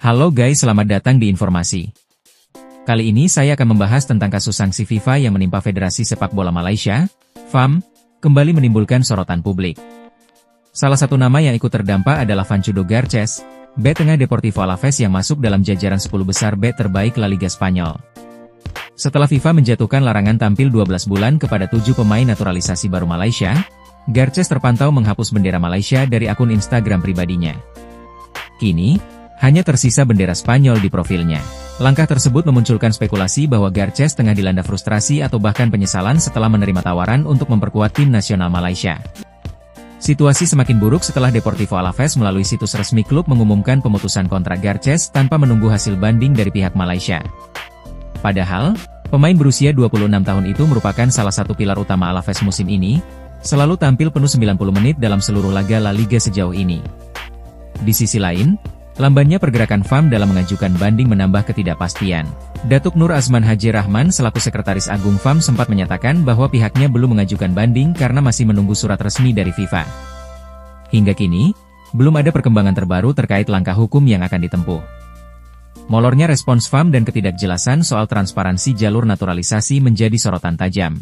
Halo guys, selamat datang di informasi. Kali ini saya akan membahas tentang kasus sanksi FIFA yang menimpa Federasi Sepak Bola Malaysia, FAM, kembali menimbulkan sorotan publik. Salah satu nama yang ikut terdampak adalah Fancudo Garces, bek tengah Deportivo Alaves yang masuk dalam jajaran 10 besar bek terbaik La Liga Spanyol. Setelah FIFA menjatuhkan larangan tampil 12 bulan kepada 7 pemain naturalisasi baru Malaysia, Garces terpantau menghapus bendera Malaysia dari akun Instagram pribadinya. Kini, hanya tersisa bendera Spanyol di profilnya. Langkah tersebut memunculkan spekulasi bahwa Garces tengah dilanda frustrasi atau bahkan penyesalan setelah menerima tawaran untuk memperkuat tim nasional Malaysia. Situasi semakin buruk setelah Deportivo Alaves melalui situs resmi klub mengumumkan pemutusan kontrak Garces tanpa menunggu hasil banding dari pihak Malaysia. Padahal, pemain berusia 26 tahun itu merupakan salah satu pilar utama Alaves musim ini, selalu tampil penuh 90 menit dalam seluruh laga La Liga sejauh ini. Di sisi lain, lambannya pergerakan FAM dalam mengajukan banding menambah ketidakpastian. Datuk Nur Azman Haji Rahman selaku Sekretaris Agung FAM sempat menyatakan bahwa pihaknya belum mengajukan banding karena masih menunggu surat resmi dari FIFA. Hingga kini, belum ada perkembangan terbaru terkait langkah hukum yang akan ditempuh. Molornya respons FAM dan ketidakjelasan soal transparansi jalur naturalisasi menjadi sorotan tajam.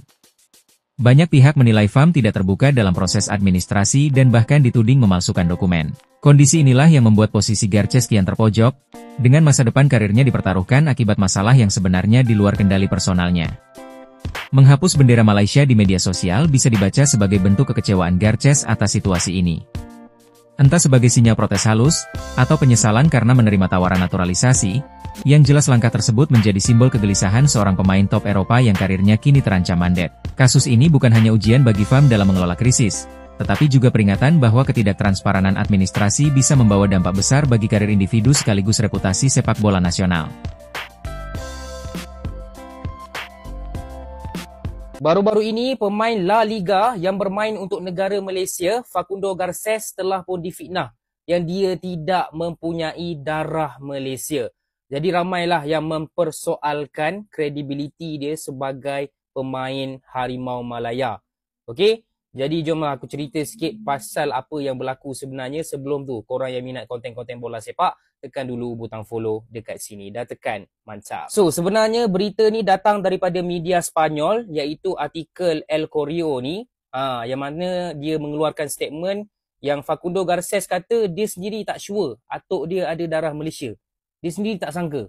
Banyak pihak menilai FAM tidak terbuka dalam proses administrasi dan bahkan dituding memalsukan dokumen. Kondisi inilah yang membuat posisi Garces kian terpojok, dengan masa depan karirnya dipertaruhkan akibat masalah yang sebenarnya di luar kendali personalnya. Menghapus bendera Malaysia di media sosial bisa dibaca sebagai bentuk kekecewaan Garces atas situasi ini. Entah sebagai sinyal protes halus, atau penyesalan karena menerima tawaran naturalisasi, yang jelas langkah tersebut menjadi simbol kegelisahan seorang pemain top Eropa yang karirnya kini terancam mandat. Kasus ini bukan hanya ujian bagi FAM dalam mengelola krisis, tetapi juga peringatan bahwa ketidaktransparan administrasi bisa membawa dampak besar bagi karir individu sekaligus reputasi sepak bola nasional. Baru-baru ini, pemain La Liga yang bermain untuk negara Malaysia, Facundo Garces telah pun difitnah yang dia tidak mempunyai darah Malaysia. Jadi ramailah yang mempersoalkan kredibiliti dia sebagai pemain Harimau Malaya. Okey? Jadi jomlah aku cerita sikit pasal apa yang berlaku sebenarnya. Sebelum tu, korang yang minat konten-konten bola sepak, tekan dulu butang follow dekat sini. Dah tekan, mantap. So, sebenarnya berita ni datang daripada media Spanyol, iaitu artikel El Correo ni, yang mana dia mengeluarkan statement yang Facundo Garces kata dia sendiri tak sure atuk dia ada darah Malaysia. Dia sendiri tak sangka.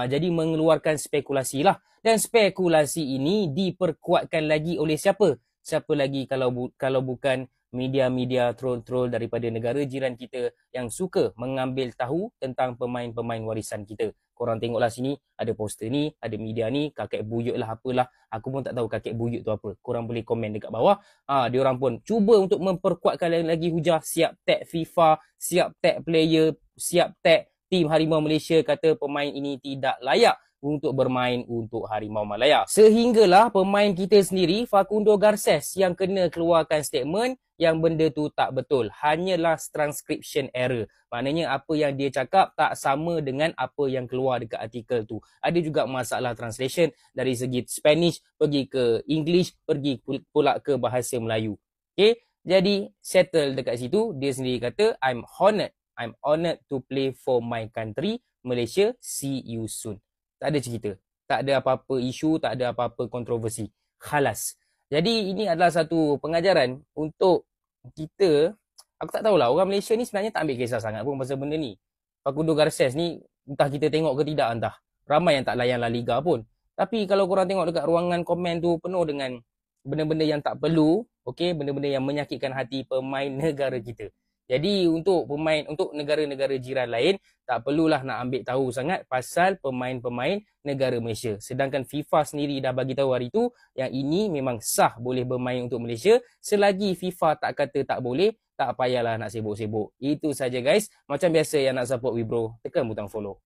Jadi mengeluarkan spekulasi lah. Dan spekulasi ini diperkuatkan lagi oleh siapa? Siapa lagi kalau bukan media-media troll-troll daripada negara jiran kita yang suka mengambil tahu tentang pemain-pemain warisan kita. Korang tengoklah sini, ada poster ni, ada media ni, kakek buyut lah apalah. Aku pun tak tahu kakek buyut tu apa. Korang boleh komen dekat bawah. Diorang pun cuba untuk memperkuatkan lagi hujah. Siap tag FIFA, siap tag player, siap tag tim Harimau Malaysia, kata pemain ini tidak layak untuk bermain untuk Harimau Malaya. Sehinggalah pemain kita sendiri, Facundo Garces, yang kena keluarkan statement yang benda tu tak betul. Hanyalah transcription error. Maknanya apa yang dia cakap tak sama dengan apa yang keluar dekat artikel tu. Ada juga masalah translation dari segi Spanish pergi ke English, pergi pula ke bahasa Melayu. Okay? Jadi settle dekat situ. Dia sendiri kata, I'm honored to play for my country, Malaysia, see you soon. Tak ada cerita. Tak ada apa-apa isu, tak ada apa-apa kontroversi. Khalas. Jadi ini adalah satu pengajaran untuk kita. Aku tak tahulah, orang Malaysia ni sebenarnya tak ambil kisah sangat pun pasal benda ni. Facundo Garces ni, entah kita tengok ke tidak entah. Ramai yang tak layan La Liga pun. Tapi kalau korang tengok dekat ruangan komen tu penuh dengan benda-benda yang tak perlu. Okay? Benda-benda yang menyakitkan hati pemain negara kita. Jadi untuk negara-negara jiran lain, tak perlulah nak ambil tahu sangat pasal pemain-pemain negara Malaysia. Sedangkan FIFA sendiri dah bagi tahu hari tu yang ini memang sah boleh bermain untuk Malaysia. Selagi FIFA tak kata tak boleh, tak payahlah nak sibuk-sibuk. Itu saja guys. Macam biasa yang nak support Wibro, tekan butang follow.